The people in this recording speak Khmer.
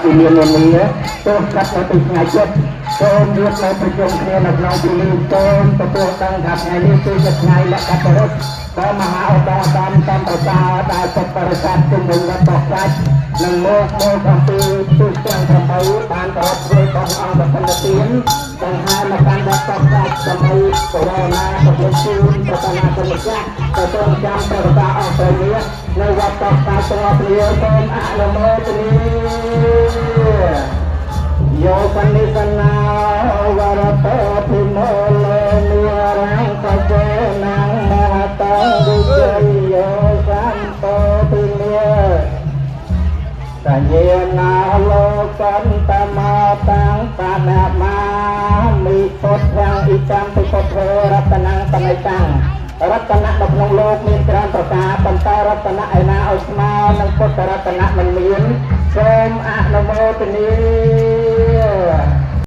ពីមាននេះទៅកាត់ទៅថ្ងៃចិត្តសូមរៀបនៅប្រជុំគ្នានៅក្នុងទីនេះសូមទទួលដឹងថាថ្ងៃនេះគឺជាថ្ងៃលក្ខណៈរុទ្ធក៏មហាឧត្តមតាមប្រសាដែលពុទ្ធបរិស័ទជំនុំរបស់ប្រាជ្ញនិងមកអំពីទូទាំង8បានប្រត់ធ្វើរបស់អង្គប្រតិទានទាំងហើយមកកាន់វត្តប្រាជ្ញសម័យបរណាប្រជុំជូនប្រតានាគុណចាស់ទៅត្រង់ចាំប្រសាអង្គទៅនេះនៅវត្តប្រាជ្ញទាំងអស់គ្នាសូមអនុមោទនាយោបនិសនាវរតោភិមោលេនិរាំកវេណាំមហតោវិជយោសម្ពោទិនេសញ្ញេណាលោកន្តមតាំងបណមាមិពុទ្ធังអ៊ីចាំពិពុទ្ធរតនំបនិតាំងរតនៈនៅក្នុងលោកមានច្រើនប្រការប៉ុន្តែរតនៈឯណាឲ្យស្មើនឹងពុទ្ធរតនៈមិនមានសូមអនុមោទនា